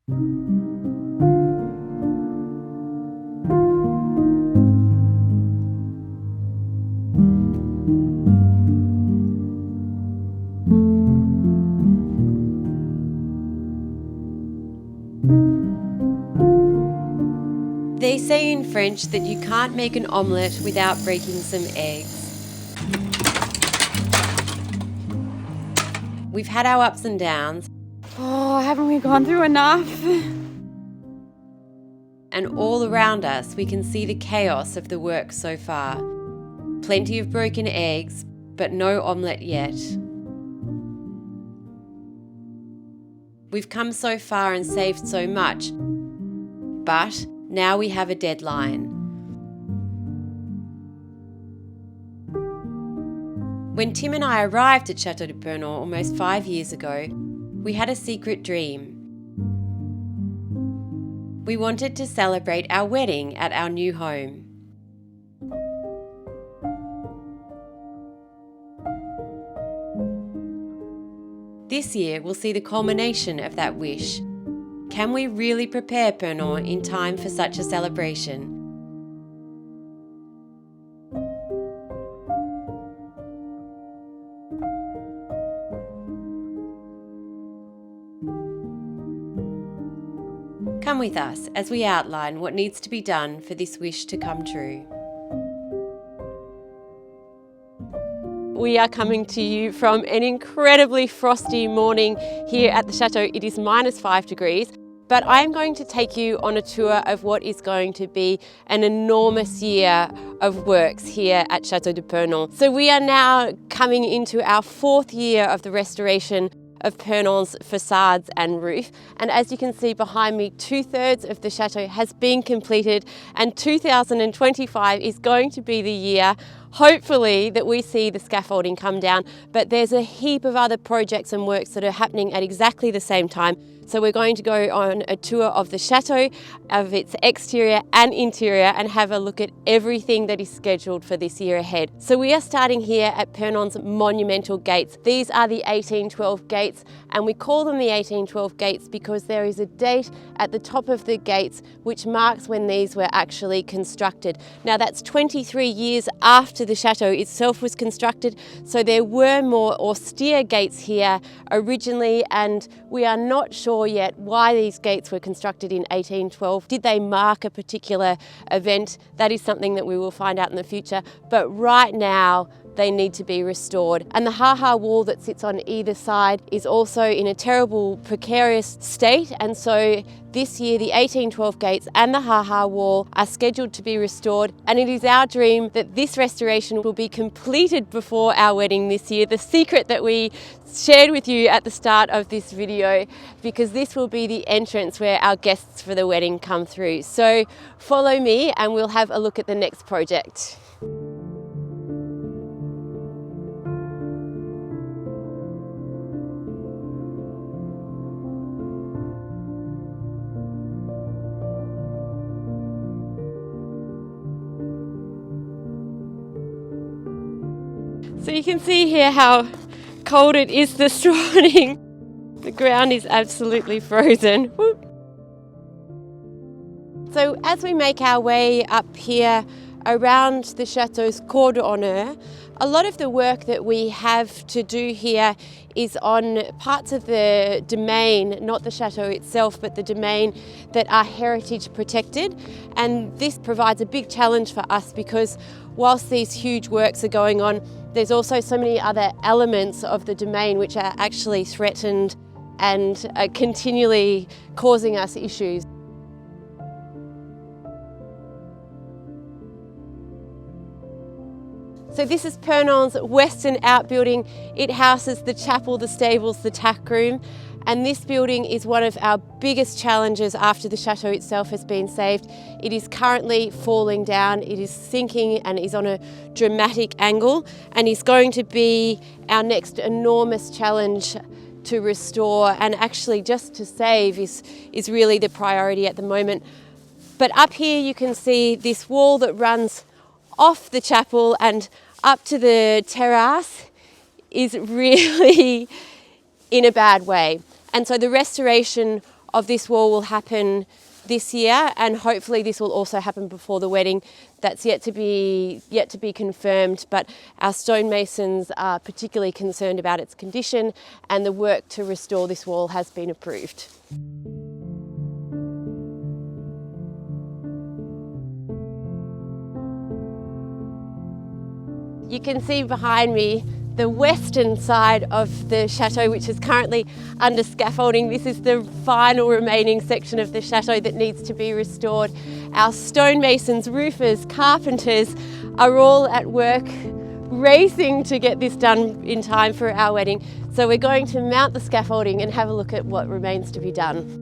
They say in French that you can't make an omelette without breaking some eggs. We've had our ups and downs. Oh, haven't we gone through enough? And all around us we can see the chaos of the work so far. Plenty of broken eggs, but no omelette yet. We've come so far and saved so much, but now we have a deadline. When Tim and I arrived at Château de Pernon almost 5 years ago, we had a secret dream. We wanted to celebrate our wedding at our new home. This year will see the culmination of that wish. Can we really prepare Pernon in time for such a celebration? Come with us as we outline what needs to be done for this wish to come true. We are coming to you from an incredibly frosty morning here at the Château. It is -5 degrees, but I'm going to take you on a tour of what is going to be an enormous year of works here at Château de Pernon. So we are now coming into our 4th year of the restoration of Pernon's facades and roof. And as you can see behind me, 2/3 of the chateau has been completed, and 2025 is going to be the year, hopefully, that we see the scaffolding come down. But there's a heap of other projects and works that are happening at exactly the same time. So we're going to go on a tour of the chateau, of its exterior and interior, and have a look at everything that is scheduled for this year ahead. So we are starting here at Pernon's monumental gates. These are the 1812 gates, and we call them the 1812 gates because there is a date at the top of the gates which marks when these were actually constructed. Now that's 23 years after the chateau itself was constructed, so there were more austere gates here originally, and we are not sure yet why these gates were constructed in 1812. Did they mark a particular event? That is something that we will find out in the future, but right now they need to be restored. And the ha-ha wall that sits on either side is also in a terrible, precarious state, and so this year the 1812 gates and the ha-ha wall are scheduled to be restored, and it is our dream that this restoration will be completed before our wedding this year. The secret that we shared with you at the start of this video, because this will be the entrance where our guests for the wedding come through. So follow me and we'll have a look at the next project. So you can see here how cold it is this morning. The ground is absolutely frozen. Whoop. So as we make our way up here around the chateau's cour d'honneur, a lot of the work that we have to do here is on parts of the domain, not the chateau itself, but the domain that are heritage protected. And this provides a big challenge for us because whilst these huge works are going on, there's also so many other elements of the domain which are actually threatened and are continually causing us issues. So this is Pernon's western outbuilding. It houses the chapel, the stables, the tack room, and this building is one of our biggest challenges after the chateau itself has been saved. It is currently falling down, it is sinking and is on a dramatic angle, and is going to be our next enormous challenge to restore, and actually just to save is really the priority at the moment. But up here you can see this wall that runs off the chapel and up to the terrace is really in a bad way. And so the restoration of this wall will happen this year, and hopefully this will also happen before the wedding. That's yet to be confirmed, but our stonemasons are particularly concerned about its condition, and the work to restore this wall has been approved. You can see behind me the western side of the chateau, which is currently under scaffolding. This is the final remaining section of the chateau that needs to be restored. Our stonemasons, roofers, carpenters are all at work racing to get this done in time for our wedding. So we're going to mount the scaffolding and have a look at what remains to be done.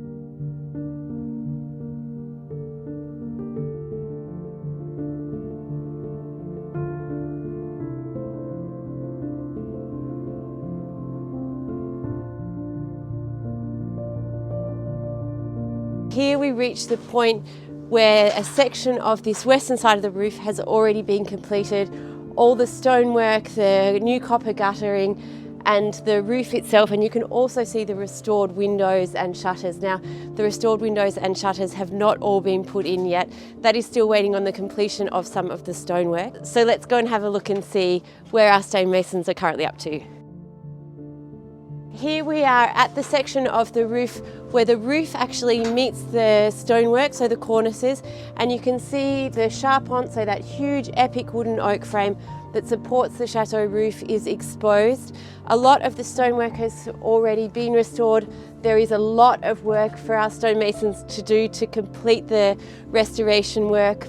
Here we reach the point where a section of this western side of the roof has already been completed. All the stonework, the new copper guttering and the roof itself, and you can also see the restored windows and shutters. Now, the restored windows and shutters have not all been put in yet. That is still waiting on the completion of some of the stonework. So let's go and have a look and see where our stonemasons are currently up to. Here we are at the section of the roof where the roof actually meets the stonework, so the cornices, and you can see the charpente, so that huge epic wooden oak frame that supports the chateau roof is exposed. A lot of the stonework has already been restored. There is a lot of work for our stonemasons to do to complete the restoration work.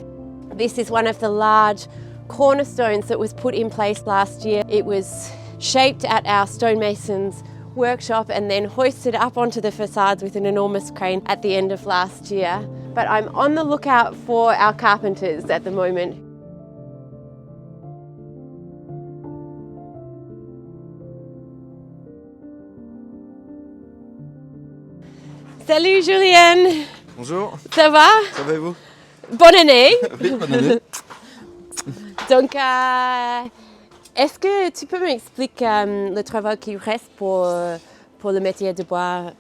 This is one of the large cornerstones that was put in place last year. It was shaped at our stonemasons' workshop and then hoisted up onto the facades with an enormous crane at the end of last year. But I'm on the lookout for our carpenters at the moment. Salut Julienne! Bonjour. Ça va? Ça va et vous? Bonne année! Oui, bonne année. Donc, est-ce que tu peux m'expliquer le travail qui reste pour le métier de bois,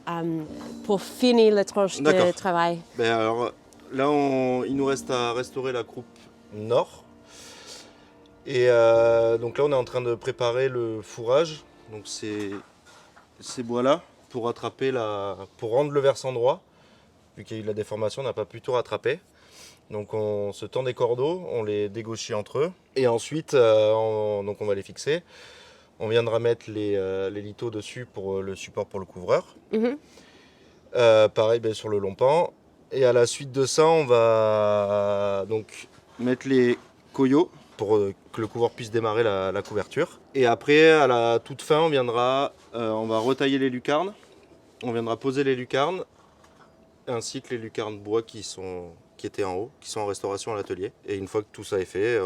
pour finir la tranche de travail? Ben alors, là, il nous reste à restaurer la croupe nord. Et donc là, on est en train de préparer le fourrage. Donc ces bois-là, pour rendre le versant droit. Vu qu'il y a eu de la déformation, on n'a pas pu tout rattraper. Donc on se tend des cordeaux, on les dégauchit entre eux et ensuite donc on va les fixer. On viendra mettre les lithos dessus pour le support pour le couvreur. Pareil sur le long pan. Et à la suite de ça, on va donc mettre les coyots pour que le couvreur puisse démarrer la couverture. Et après, à la toute fin, on va retailler les lucarnes. On viendra poser les lucarnes ainsi que les lucarnes bois qui étaient en haut, qui sont en restauration à l'atelier. Et une fois que tout ça est fait,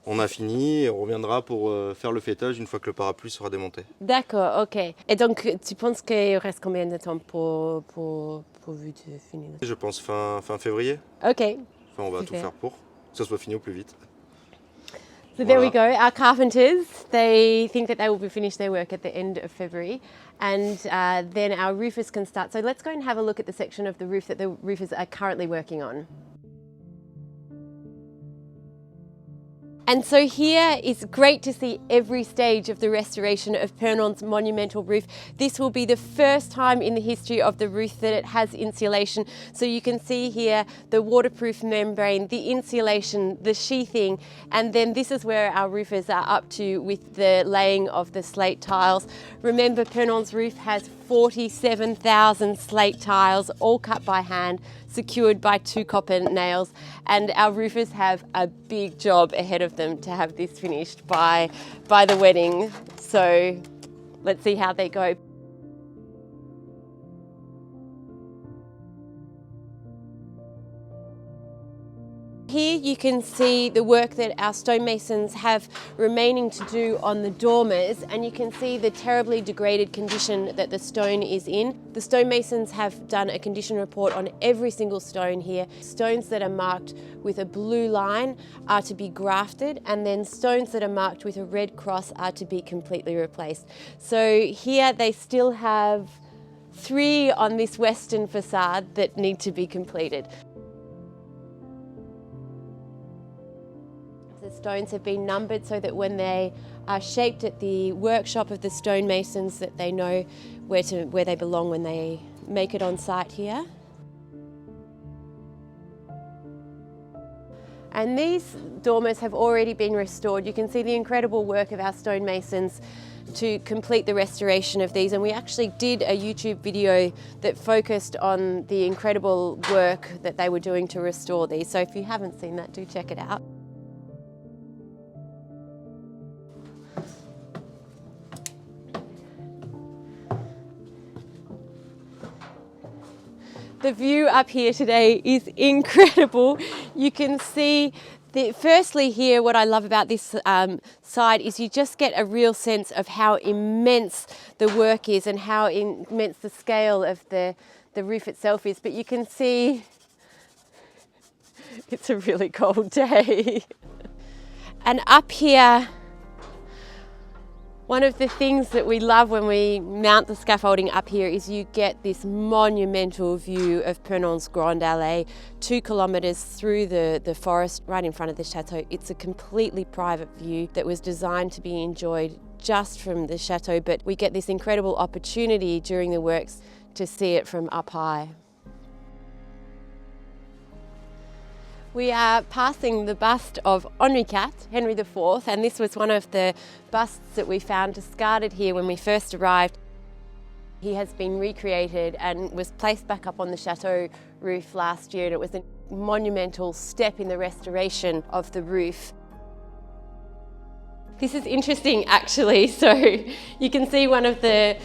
on a fini et on reviendra pour faire le fêtage une fois que le parapluie sera démonté. D'accord, ok. Et donc, tu penses qu'il reste combien de temps pour vous de finir? Je pense fin février. Ok. Enfin, on va tout faire pour que ça soit fini au plus vite. So there we go. Our carpenters, they think that they will be finished their work at the end of February, and then our roofers can start. So let's go and have a look at the section of the roof that the roofers are currently working on. And so here it's great to see every stage of the restoration of Pernon's monumental roof. This will be the first time in the history of the roof that it has insulation. So you can see here the waterproof membrane, the insulation, the sheathing, and then this is where our roofers are up to with the laying of the slate tiles. Remember, Pernon's roof has 47,000 slate tiles, all cut by hand, secured by 2 copper nails, and our roofers have a big job ahead of them to have this finished by the wedding. So let's see how they go. Here you can see the work that our stonemasons have remaining to do on the dormers, and you can see the terribly degraded condition that the stone is in. The stonemasons have done a condition report on every single stone here. Stones that are marked with a blue line are to be grafted, and then stones that are marked with a red cross are to be completely replaced. So here they still have 3 on this western facade that need to be completed. The stones have been numbered so that when they are shaped at the workshop of the stonemasons, that they know where they belong when they make it on site here. And these dormers have already been restored. You can see the incredible work of our stonemasons to complete the restoration of these, and we actually did a YouTube video that focused on the incredible work that they were doing to restore these. So if you haven't seen that, do check it out. The view up here today is incredible. You can see, firstly here, what I love about this side is you just get a real sense of how immense the work is and how immense the scale of the roof itself is. But you can see it's a really cold day. And up here, one of the things that we love when we mount the scaffolding up here is you get this monumental view of Pernon's Grande Allée, 2 kilometres through the forest right in front of the chateau. It's a completely private view that was designed to be enjoyed just from the chateau, but we get this incredible opportunity during the works to see it from up high. We are passing the bust of Henri IV, Henry IV, and this was one of the busts that we found discarded here when we first arrived. He has been recreated and was placed back up on the chateau roof last year, and it was a monumental step in the restoration of the roof. This is interesting actually, so you can see one of the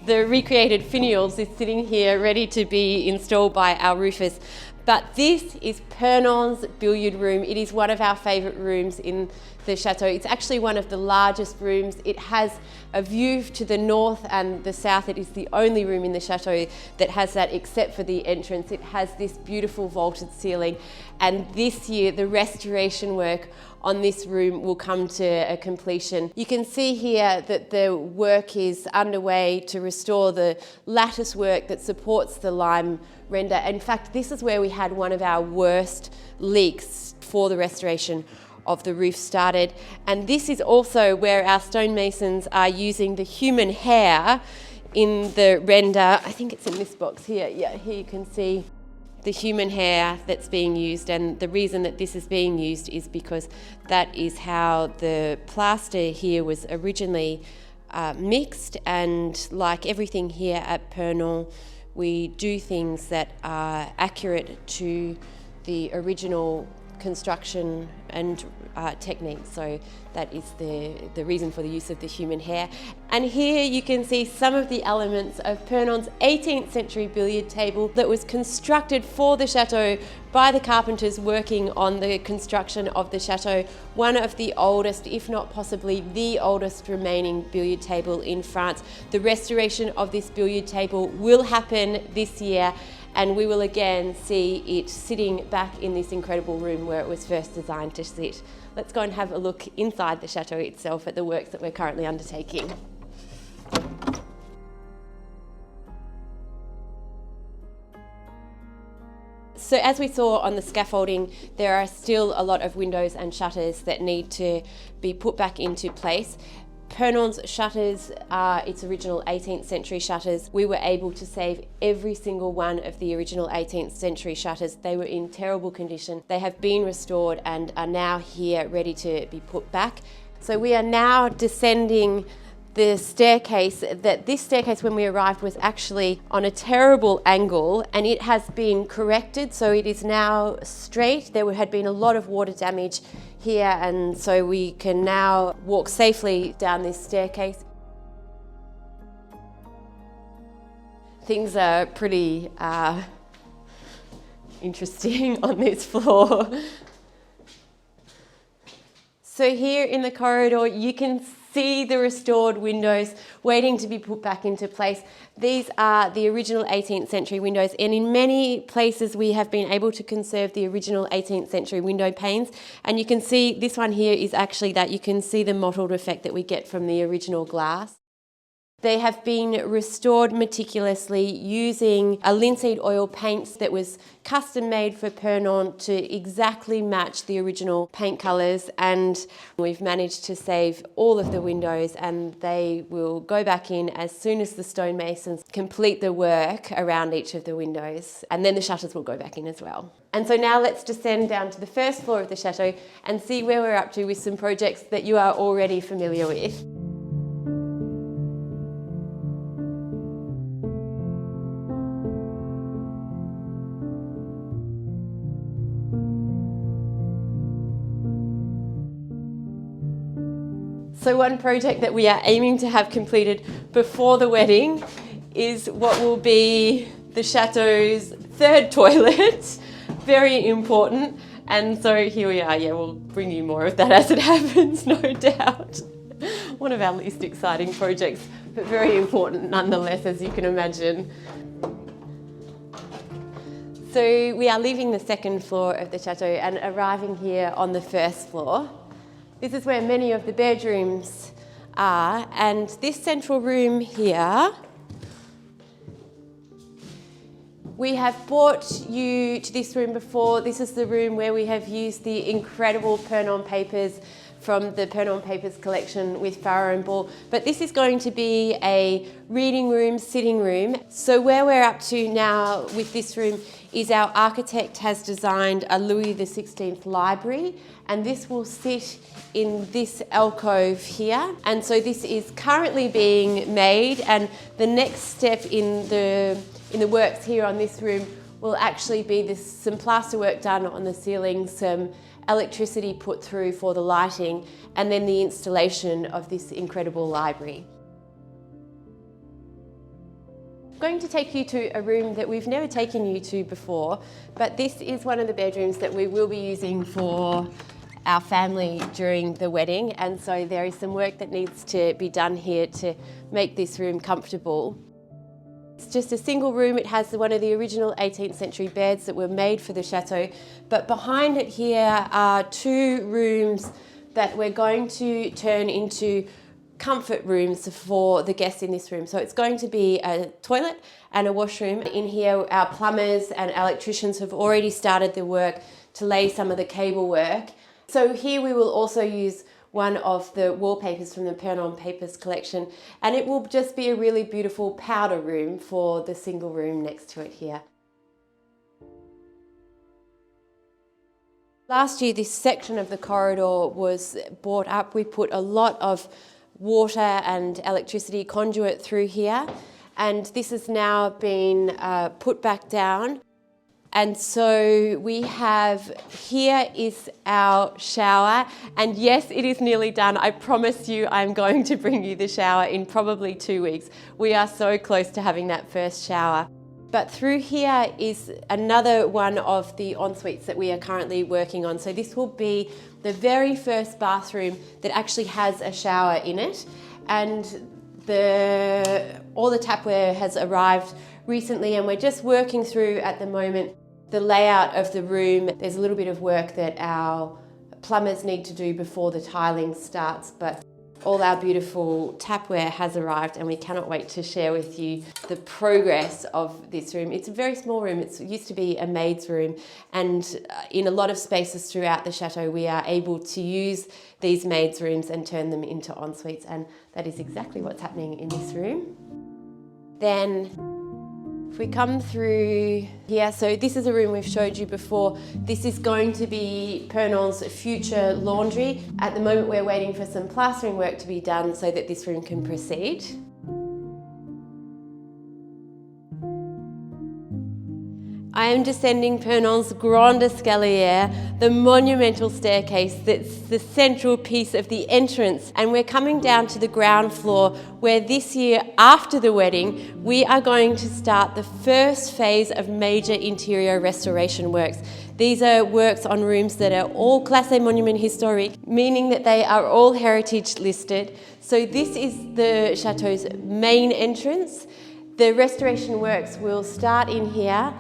recreated finials is sitting here ready to be installed by our roofers. But this is Pernon's billiard room. It is one of our favourite rooms in the chateau. It's actually one of the largest rooms. It has a view to the north and the south. It is the only room in the chateau that has that except for the entrance. It has this beautiful vaulted ceiling, and this year the restoration work on this room will come to a completion. You can see here that the work is underway to restore the lattice work that supports the lime render. In fact, this is where we had one of our worst leaks for the restoration of the roof started. And this is also where our stonemasons are using the human hair in the render. I think it's in this box here. Yeah, here you can see the human hair that's being used, and the reason that this is being used is because that is how the plaster here was originally mixed, and like everything here at Pernon, we do things that are accurate to the original construction and technique. So that is the reason for the use of the human hair. And here you can see some of the elements of Pernon's 18th century billiard table that was constructed for the chateau by the carpenters working on the construction of the chateau. One of the oldest, if not possibly the oldest remaining billiard table in France. The restoration of this billiard table will happen this year, and we will again see it sitting back in this incredible room where it was first designed to sit. Let's go and have a look inside the chateau itself at the works that we're currently undertaking. So as we saw on the scaffolding, there are still a lot of windows and shutters that need to be put back into place. Pernon's shutters are its original 18th century shutters. We were able to save every single one of the original 18th century shutters. They were in terrible condition. They have been restored and are now here ready to be put back. So we are now descending the staircase. This staircase when we arrived was actually on a terrible angle, and it has been corrected, so it is now straight. There had been a lot of water damage here, and so we can now walk safely down this staircase. Things are pretty interesting on this floor. So here in the corridor you can see the restored windows waiting to be put back into place. These are the original 18th century windows, and in many places we have been able to conserve the original 18th century window panes, and you can see this one here is actually that. You can see the mottled effect that we get from the original glass. They have been restored meticulously using a linseed oil paint that was custom made for Pernod to exactly match the original paint colours, and we've managed to save all of the windows, and they will go back in as soon as the stonemasons complete the work around each of the windows, and then the shutters will go back in as well. And so now let's descend down to the first floor of the chateau and see where we're up to with some projects that you are already familiar with. So one project that we are aiming to have completed before the wedding is what will be the chateau's third toilet. Very important. And so here we are. Yeah, we'll bring you more of that as it happens, no doubt. One of our least exciting projects, but very important nonetheless, as you can imagine. So we are leaving the second floor of the chateau and arriving here on the first floor. This is where many of the bedrooms are, and this central room here, we have brought you to this room before. This is the room where we have used the incredible Pernod papers from the Pernod Papers collection with Farrow and Ball. But this is going to be a reading room, sitting room. So where we're up to now with this room is our architect has designed a Louis XVI library, and this will sit in this alcove here. And so this is currently being made, and the next step in the works here on this room will actually be some plaster work done on the ceiling, some electricity put through for the lighting, and then the installation of this incredible library. I'm going to take you to a room that we've never taken you to before, but this is one of the bedrooms that we will be using for our family during the wedding, and so there is some work that needs to be done here to make this room comfortable. It's just a single room. It has one of the original 18th century beds that were made for the chateau, but behind it here are two rooms that we're going to turn into comfort rooms for the guests in this room. So it's going to be a toilet and a washroom. In here, our plumbers and electricians have already started the work to lay some of the cable work. So here we will also use one of the wallpapers from the Pernod Papers collection, and it will just be a really beautiful powder room for the single room next to it here. Last year, this section of the corridor was brought up. We put a lot of water and electricity conduit through here, and this has now been put back down. And so we have, here is our shower, and yes, it is nearly done. I promise you I'm going to bring you the shower in probably 2 weeks. We are so close to having that first shower. But through here is another one of the ensuites that we are currently working on. So this will be the very first bathroom that actually has a shower in it. And all the tapware has arrived recently, and we're just working through at the moment the layout of the room. There's a little bit of work that our plumbers need to do before the tiling starts, but all our beautiful tapware has arrived, and we cannot wait to share with you the progress of this room. It's a very small room. It used to be a maid's room, and in a lot of spaces throughout the chateau we are able to use these maid's rooms and turn them into ensuites, and that is exactly what's happening in this room. Then if we come through here, so this is a room we've showed you before. This is going to be Pernod's future laundry. At the moment we're waiting for some plastering work to be done so that this room can proceed. I am descending Pernod's Grand Escalier, the monumental staircase that's the central piece of the entrance, and we're coming down to the ground floor where this year, after the wedding, we are going to start the first phase of major interior restoration works. These are works on rooms that are all Classé Monument Historique, meaning that they are all heritage listed. So this is the chateau's main entrance. The restoration works will start in here.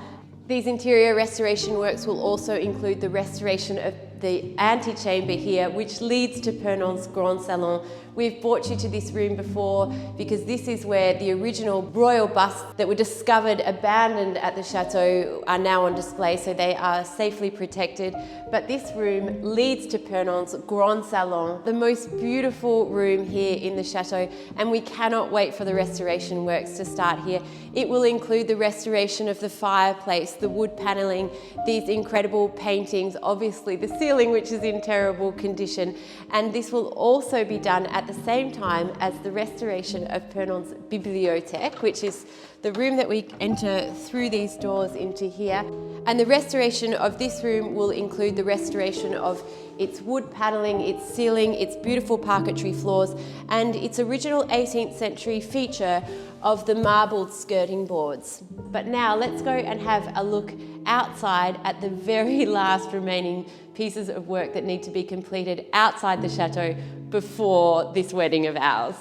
These interior restoration works will also include the restoration of the antechamber here, which leads to Pernod's Grand Salon. We've brought you to this room before because this is where the original royal busts that were discovered abandoned at the chateau are now on display, so they are safely protected. But this room leads to Pernod's Grand Salon, the most beautiful room here in the chateau, and we cannot wait for the restoration works to start here. It will include the restoration of the fireplace, the wood panelling, these incredible paintings, obviously the ceiling, which is in terrible condition, and this will also be done at the same time as the restoration of Pernod's bibliothèque, which is the room that we enter through these doors into here. And the restoration of this room will include the restoration of its wood panelling, its ceiling, its beautiful parquetry floors, and its original 18th century feature of the marbled skirting boards. But now let's go and have a look outside at the very last remaining pieces of work that need to be completed outside the chateau before this wedding of ours.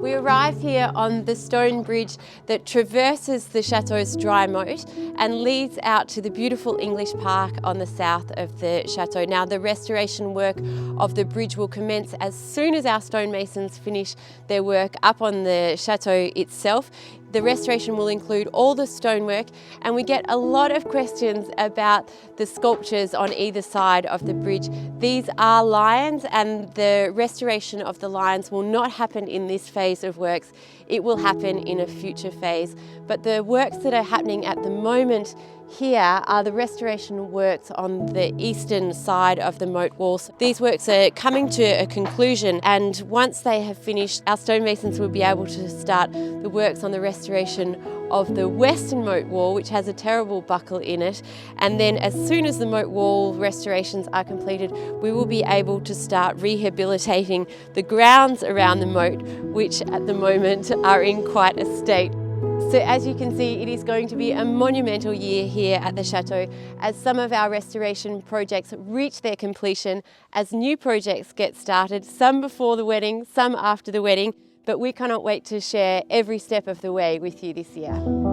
We arrive here on the stone bridge that traverses the chateau's dry moat and leads out to the beautiful English park on the south of the chateau. Now, the restoration work of the bridge will commence as soon as our stonemasons finish their work up on the chateau itself. The restoration will include all the stonework, and we get a lot of questions about the sculptures on either side of the bridge. These are lions, and the restoration of the lions will not happen in this phase of works. It will happen in a future phase. But the works that are happening at the moment here are the restoration works on the eastern side of the moat walls. These works are coming to a conclusion, and once they have finished, our stonemasons will be able to start the works on the restoration of the western moat wall, which has a terrible buckle in it. And then as soon as the moat wall restorations are completed, we will be able to start rehabilitating the grounds around the moat, which at the moment are in quite a state. So as you can see, it is going to be a monumental year here at the Château as some of our restoration projects reach their completion, as new projects get started, some before the wedding, some after the wedding, but we cannot wait to share every step of the way with you this year.